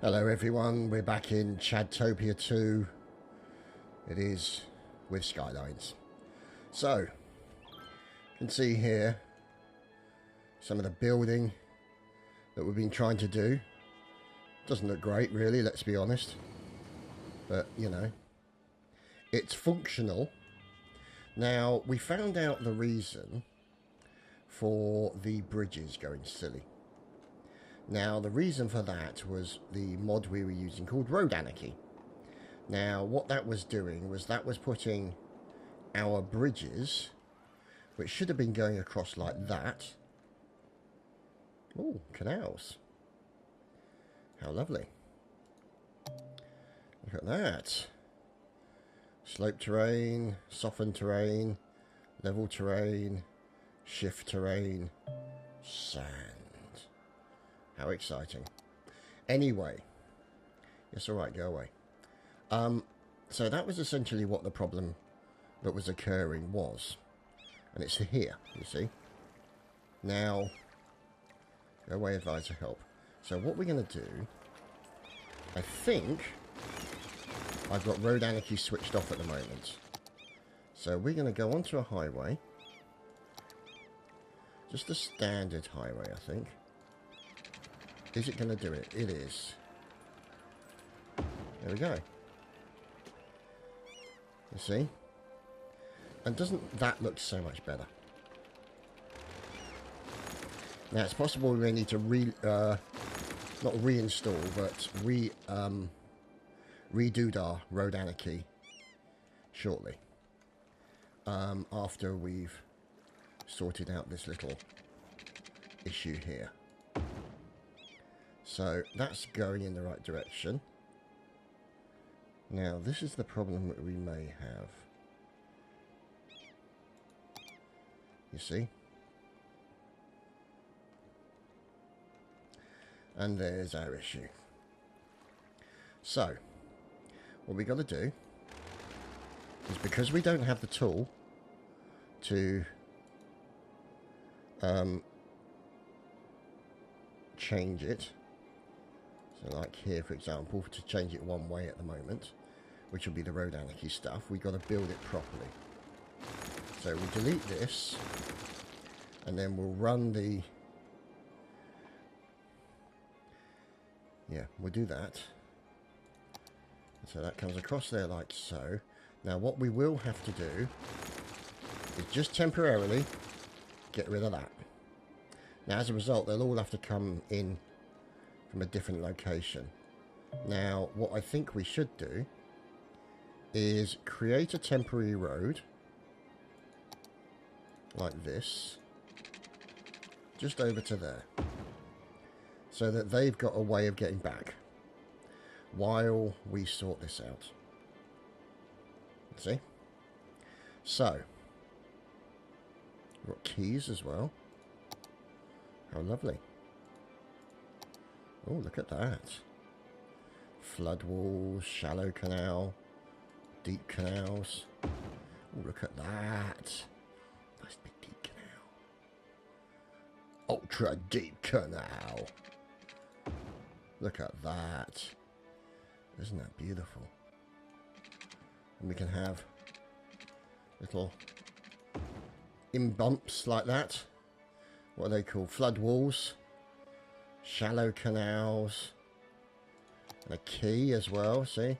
Hello everyone, we're back in Chadtopia 2. It is with Skylines. So, you can see here some of the building that we've been trying to do. Doesn't look great really, let's be honest. But, you know, it's functional. Now, we found out the reason for the bridges going silly. Now, the reason for that was the mod we were using called Road Anarchy. Now, what that was doing was that was putting our bridges, which should have been going across like that. Oh, canals. How lovely. Look at that. Slope terrain, softened terrain, level terrain, shift terrain, sand. How exciting. Anyway. It's alright, go away. So that was essentially what the problem that was occurring was. And it's here, you see. Now, go away, advisor, help. So what we're going to do, I think I've got Road Anarchy switched off at the moment. So we're going to go onto a highway. Just a standard highway, I think. Is it going to do it? It is. There we go. You see? And doesn't that look so much better? Now it's possible we may need to not reinstall, but redo our Road Anarchy shortly. After we've sorted out this little issue here. So that's going in the right direction. Now this is the problem that we may have. You see? And there's our issue. So, what we got to do is, because we don't have the tool to change it, so like here for example, to change it one way at the moment, which will be the Road Anarchy stuff, we got to build it properly. So we delete this and then we'll run the, yeah, we'll do that. So that comes across there like so. Now what we will have to do is just temporarily get rid of that. Now as a result they'll all have to come in from a different location. Now what I think we should do is create a temporary road like this, just over to there, so that they've got a way of getting back while we sort this out. See? So, we've got keys as well. How lovely. Oh, look at that. Flood walls, shallow canal, deep canals. Oh, look at that. Nice big deep canal. Ultra deep canal. Look at that. Isn't that beautiful? And we can have little bumps like that. What are they called? Flood walls. Shallow canals. And a key as well, see?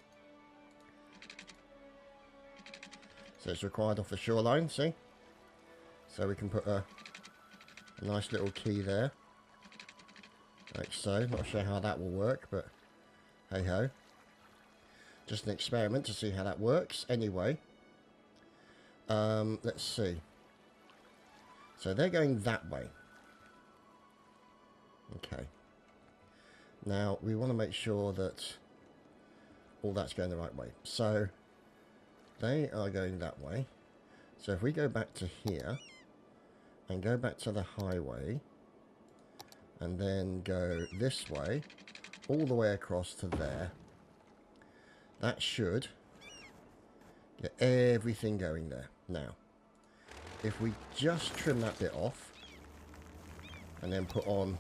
So it's required off the shoreline, see? So we can put a nice little key there. Like so. Not sure how that will work, but hey ho. Just an experiment to see how that works. Anyway, let's see. So they're going that way. Okay. Now we want to make sure that all that's going the right way. So they are going that way. So if we go back to here and go back to the highway and then go this way all the way across to there, that should get everything going there. Now, if we just trim that bit off and then put on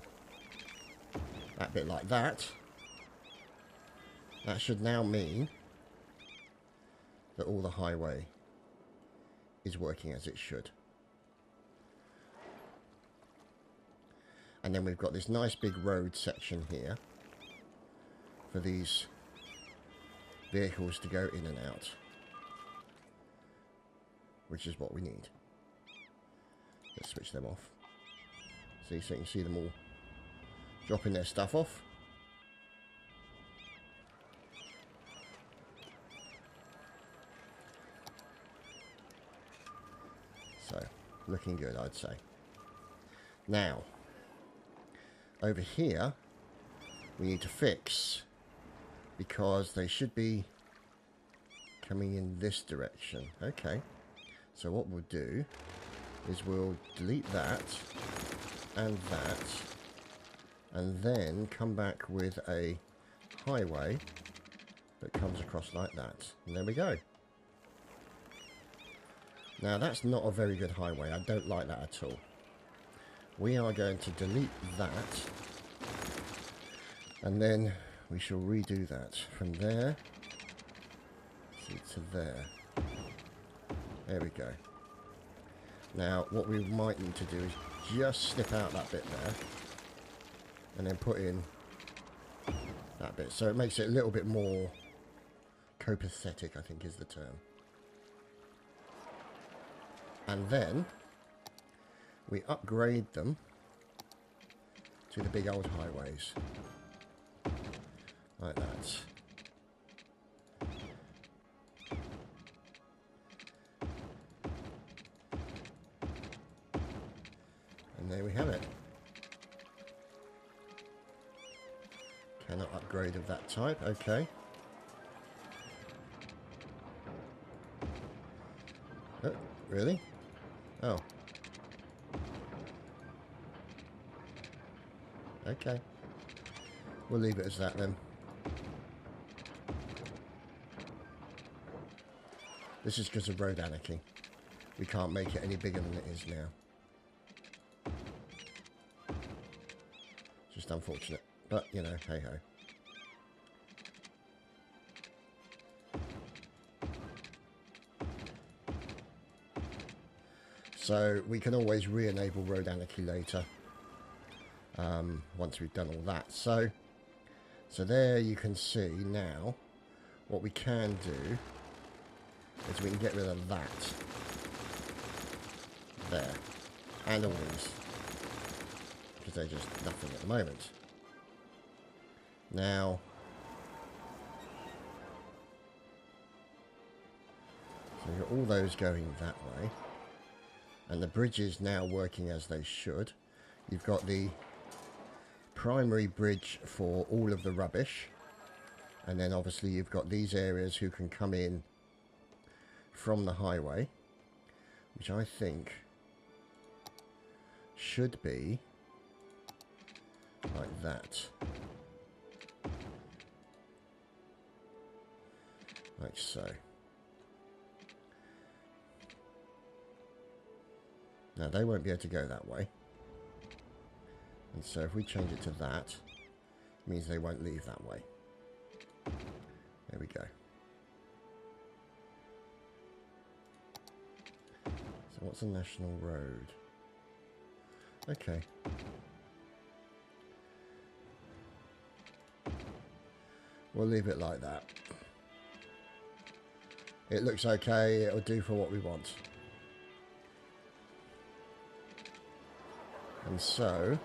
that bit like that, That should now mean that all the highway is working as it should. And then we've got this nice big road section here for these vehicles to go in and out, which is what we need. Let's switch them off. See, so you can see them all dropping their stuff off. So, looking good, I'd say. Now, over here, we need to fix, because they should be coming in this direction. Okay, so what we'll do is we'll delete that, and then come back with a highway that comes across like that. And there we go. Now that's not a very good highway. I don't like that at all. We are going to delete that, and then we shall redo that from there, see, to there. There we go. Now what we might need to do is just snip out that bit there and then put in that bit, so it makes it a little bit more copacetic, I think is the term. And then we upgrade them to the big old highways like that. And there we have it. Cannot upgrade of that type. Okay. Oh, really? Oh. Okay. We'll leave it as that then. This is because of road anarchy. We can't make it any bigger than it is now. Just unfortunate. But, you know, hey ho. So we can always re-enable road anarchy later. Once we've done all that. So there you can see now what we can do is we can get rid of that there, and all these, because they're just nothing at the moment. Now so you've got all those going that way, and the bridge is now working as they should. You've got the primary bridge for all of the rubbish, and then obviously you've got these areas who can come in from the highway, which I think should be like that, like so. Now they won't be able to go that way. And so if we change it to that, it means they won't leave that way. There we go. So what's a national road? Okay. We'll leave it like that. It looks okay, it'll do for what we want. And so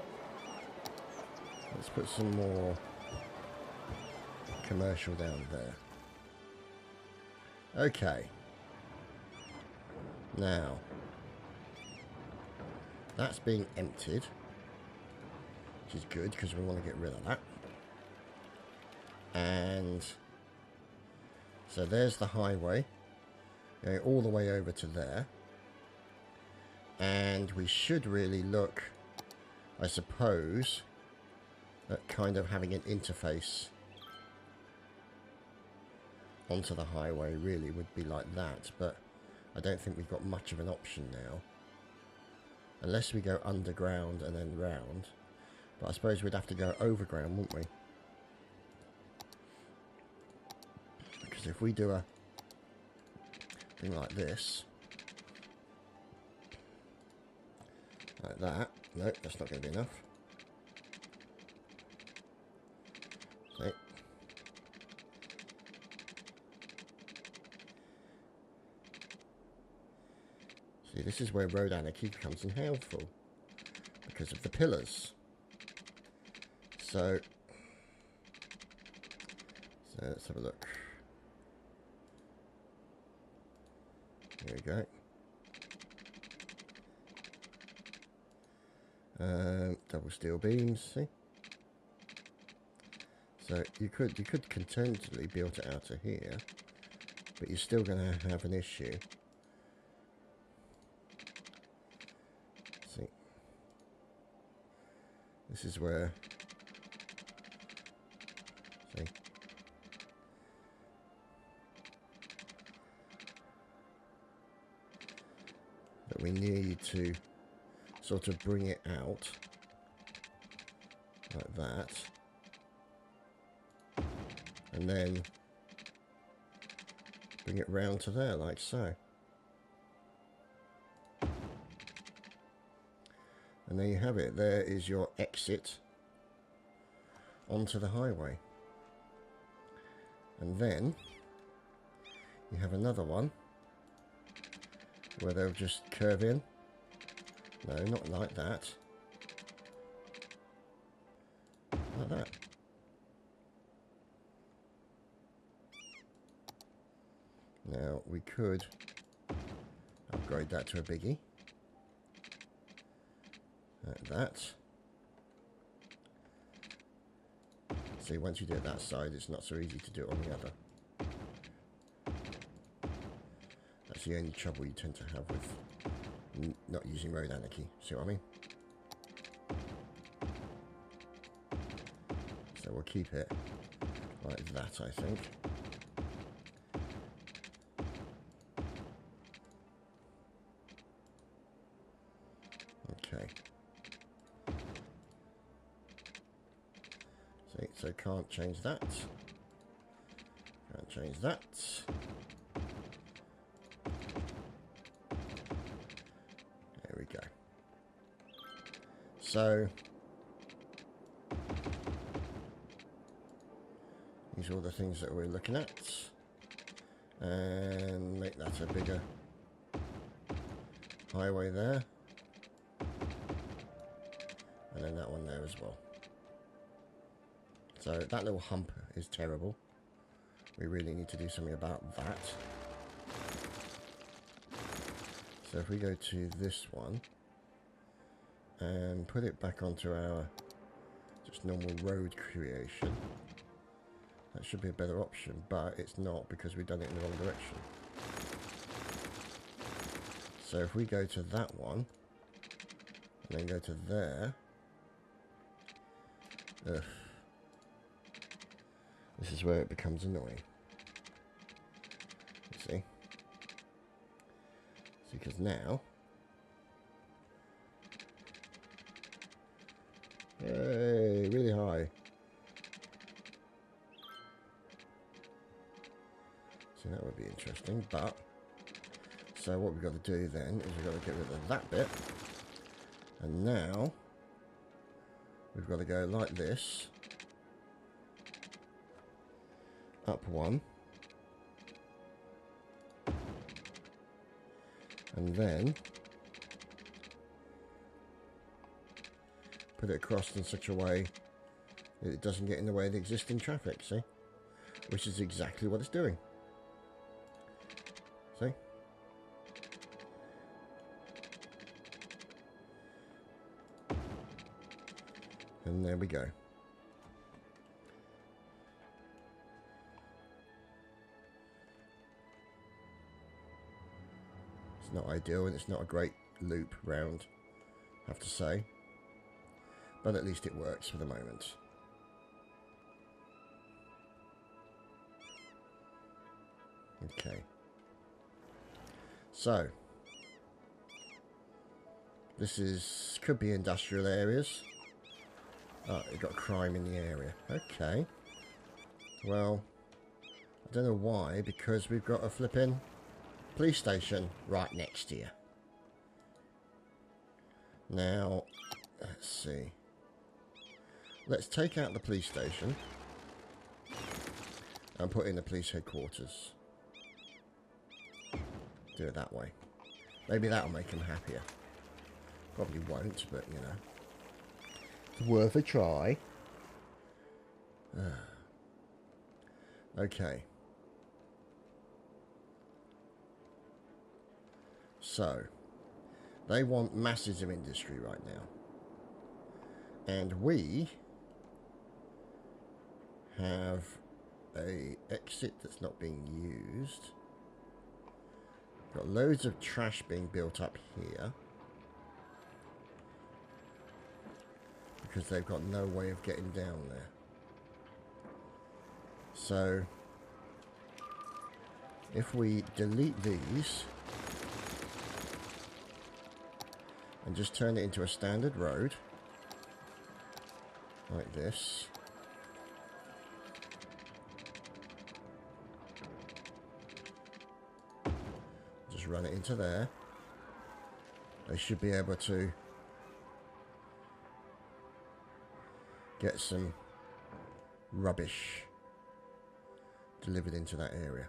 let's put some more commercial down there. Okay. Now, that's being emptied, which is good because we want to get rid of that. And so there's the highway going all the way over to there. And we should really look, I suppose, at kind of having an interface onto the highway. Really would be like that, but I don't think we've got much of an option now, unless we go underground and then round. But I suppose we'd have to go overground, wouldn't we? if we do a thing like this, like that, no, that's not going to be enough. See? See, this is where road anarchy becomes unhelpful because of the pillars. So let's have a look. There we go. Double steel beams, see? So you could contentedly build it out to here, but you're still going to have an issue. See? This is where, see? That we need to sort of bring it out like that, and then bring it round to there like so. And there you have it. There is your exit onto the highway. And then you have another one where they'll just curve in. No, not like that. Like that. Now we could upgrade that to a biggie. Like that. See, once you do it that side, it's not so easy to do it on the other. That's the only trouble you tend to have with not using road anarchy. See what I mean? So we'll keep it like that, I think. Okay. See, so can't change that. Can't change that. There we go. So these are all the things that we're looking at, and make that a bigger highway there, and then that one there as well. So that little hump is terrible. We really need to do something about that. So if we go to this one and put it back onto our just normal road creation, that should be a better option, but it's not because we've done it in the wrong direction. So if we go to that one and then go to there, ugh, this is where it becomes annoying. You see? See, because now, hey, really high. So that would be interesting, but so what we've got to do then is we've got to get rid of that bit, and now we've got to go like this, up one, and then put it across in such a way that it doesn't get in the way of the existing traffic, see? Which is exactly what it's doing. See? And there we go. It's not ideal, and it's not a great loop round, I have to say. But at least it works for the moment. Okay. So this could be industrial areas. Oh, it got crime in the area. Okay. Well, I don't know why, because we've got a flipping police station right next here. Now, let's see. Let's take out the police station and put in the police headquarters. Do it that way. Maybe that'll make him happier. Probably won't, but you know. It's worth a try. Okay. So, they want masses of industry right now. And we have a exit that's not being used. Got loads of trash being built up here. Because they've got no way of getting down there. So, if we delete these and just turn it into a standard road, like this, just run it into there, they should be able to get some rubbish delivered into that area.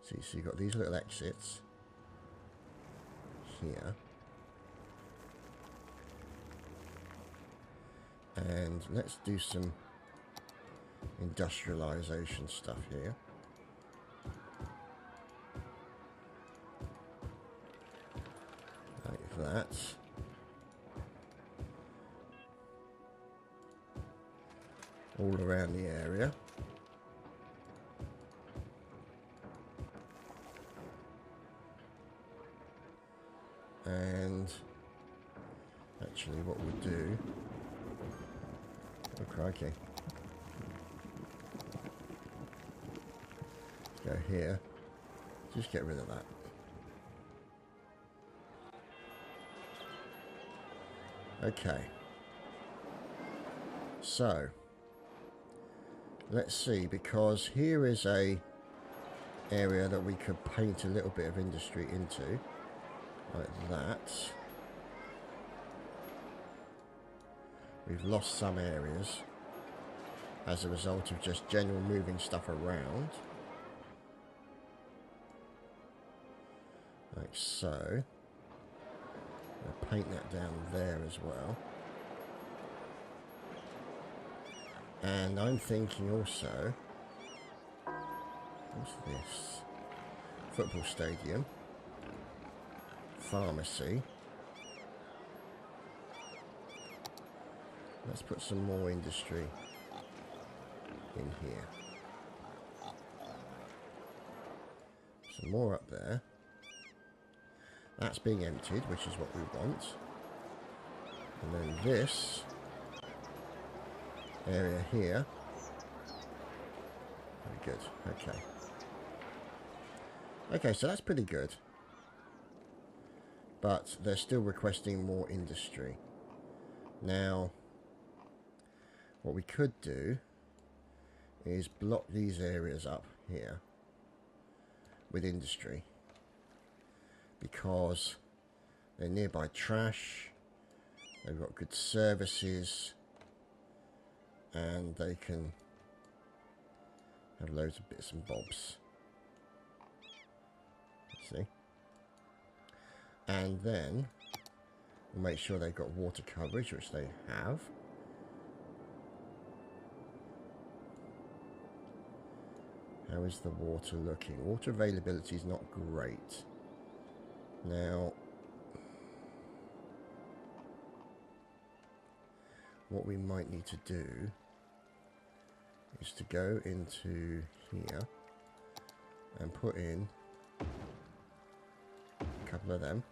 See, so you've got these little exits here. And let's do some industrialization stuff here. Like that. All around the area. And actually what we'll do, oh crikey, go here, just get rid of that. Okay, so let's see, because here is a area that we could paint a little bit of industry into, like that. We've lost some areas as a result of just general moving stuff around, like so. I'll paint that down there as well. And I'm thinking also, what's this? Football stadium, pharmacy. Let's put some more industry in here. Some more up there. That's being emptied, which is what we want. And then this area here. Very good. Okay. Okay, so that's pretty good. But they're still requesting more industry. Now, what we could do is block these areas up here with industry, because they're nearby trash, they've got good services, and they can have loads of bits and bobs. See? And then we'll make sure they've got water coverage, which they have. How is the water looking? Water availability is not great. Now, what we might need to do is to go into here and put in a couple of them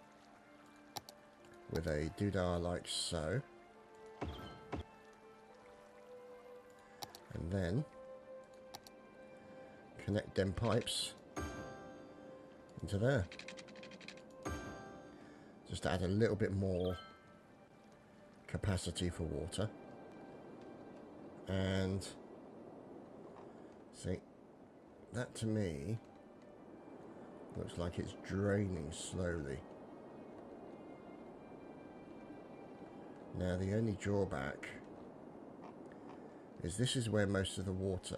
with a doodah like so, and then connect them pipes into there. Just to add a little bit more capacity for water. And see, that to me looks like it's draining slowly. Now the only drawback is this is where most of the water...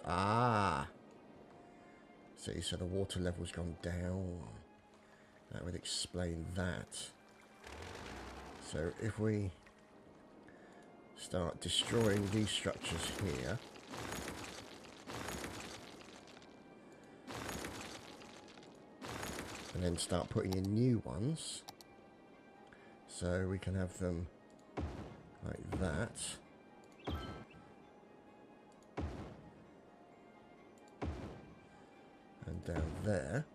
See, so the water level's gone down. That would explain that. So if we start destroying these structures here, and then start putting in new ones, so we can have them like that. And down there.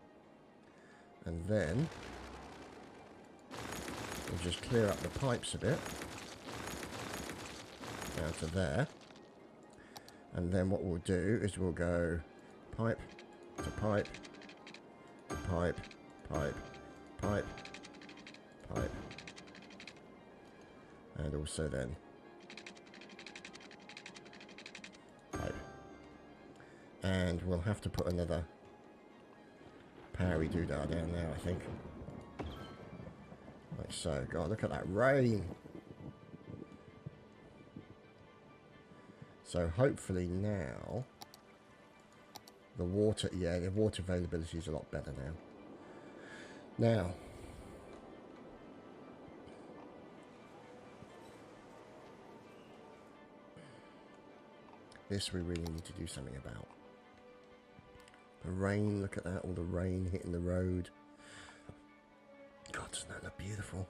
And then we'll just clear up the pipes a bit. Down to there. And then what we'll do is we'll go pipe to pipe, pipe, pipe, pipe, pipe. And also then pipe. And we'll have to put another powery doodah down there, I think. Like so. God, look at that rain. So hopefully now the water, yeah, the water availability is a lot better now. Now, this we really need to do something about. The rain, look at that, all the rain hitting the road. God, doesn't that look beautiful?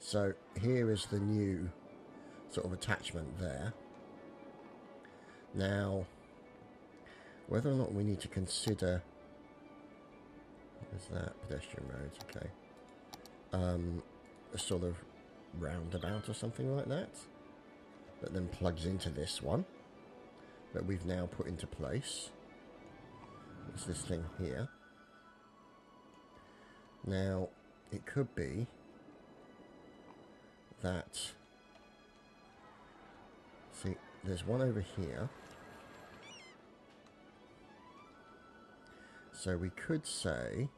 So here is the new sort of attachment there. Now, whether or not we need to consider... What is that? Pedestrian roads, okay. A sort of roundabout or something like that. That then plugs into this one. That we've now put into place. It's this thing here. Now, it could be that... See, there's one over here. So we could say...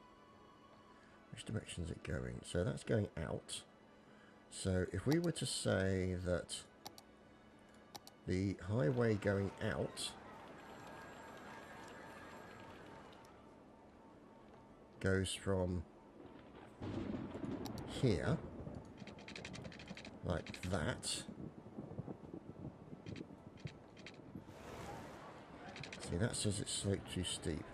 Which direction is it going? So that's going out. So if we were to say that the highway going out goes from here, like that. See, that says it's sloped too steep.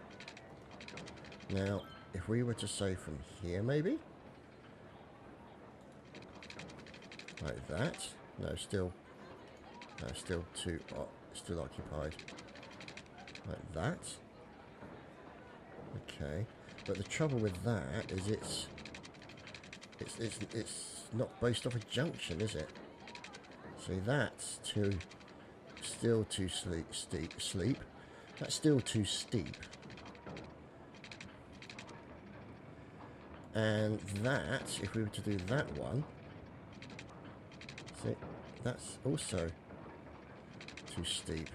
Now, if we were to say from here, maybe? Like that. No, still too, still occupied. Like that. Okay. But the trouble with that is it's not based off a junction, is it? See, that's still too steep. That's still too steep. And that, if we were to do that one, see, that's also too steep.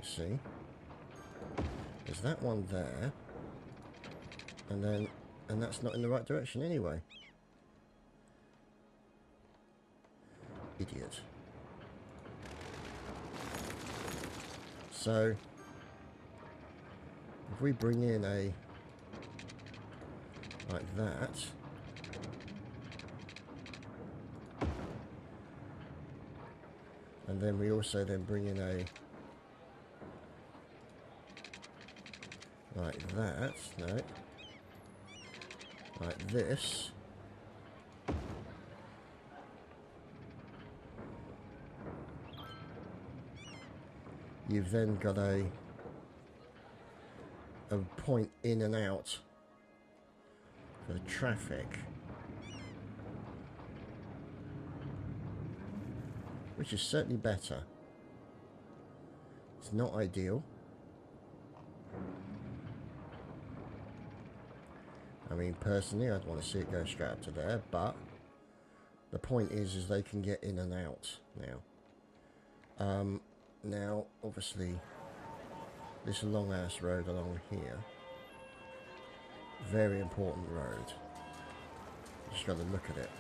You see? There's that one there, and that's not in the right direction anyway. Idiot. So if we bring in a like that, and then we also then bring in a like that, no, like this, you've then got a point in and out for the traffic, which is certainly better. It's not ideal, I mean, personally, I'd want to see it go straight up to there, but the point is they can get in and out now. Now, obviously, this long-ass road along here, very important road. Just got to look at it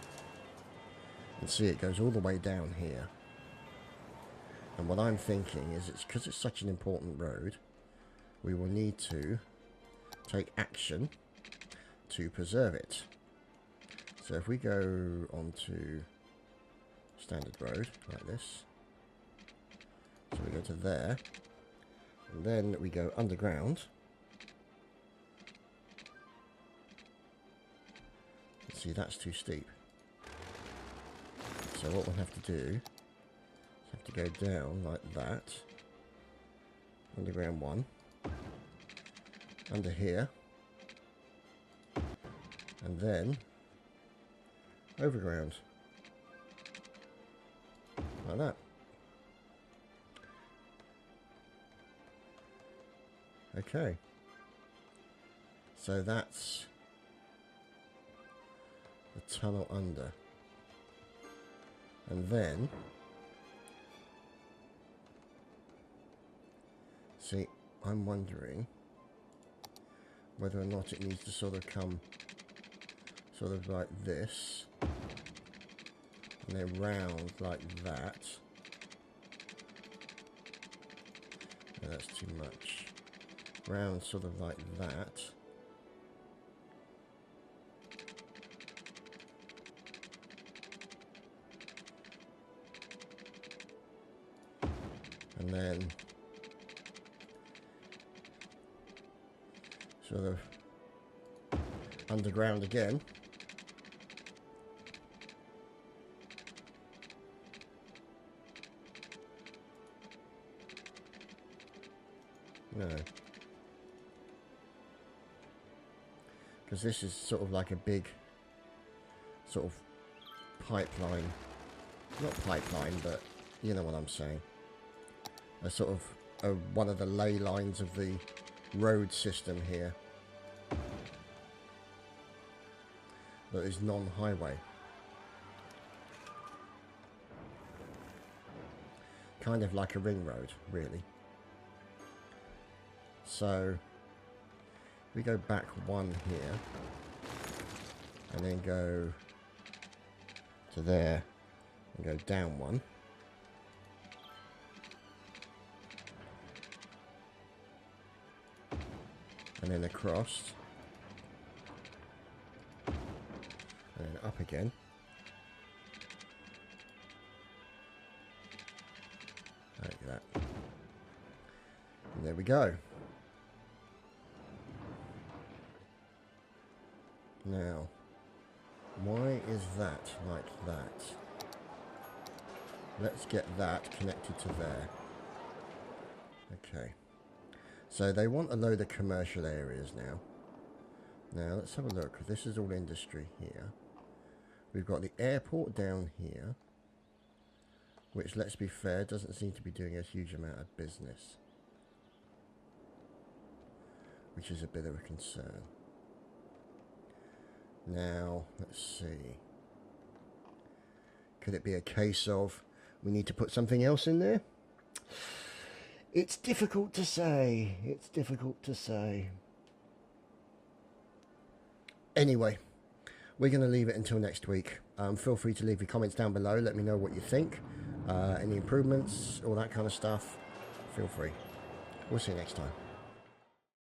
and see it goes all the way down here. And what I'm thinking is it's because it's such an important road, we will need to take action to preserve it. So if we go onto standard road like this, so we go to there, and then we go underground. See, that's too steep. So what we'll have to do is have to go down like that. Underground one. Under here. And then overground. Like that. Okay. So that's the tunnel under. And then, see, I'm wondering whether or not it needs to sort of come sort of like this, and then round like that. No, that's too much. Round sort of like that. And then sort of underground again. No. Because this is sort of like a big sort of pipeline. Not pipeline, but you know what I'm saying. A sort of one of the ley lines of the road system here that is non-highway. Kind of like a ring road, really. So we go back one here and then go to there and go down one. And then across, and then up again, like that, and there we go. Now, why is that like that? Let's get that connected to there. Okay. So they want a load of commercial areas now. Now let's have a look. This is all industry here. We've got the airport down here, which, let's be fair, doesn't seem to be doing a huge amount of business, which is a bit of a concern. Now let's see. Could it be a case of we need to put something else in there? It's difficult to say. It's difficult to say. Anyway, we're going to leave it until next week. Feel free to leave your comments down below. Let me know what you think. Any improvements, all that kind of stuff. Feel free. We'll see you next time.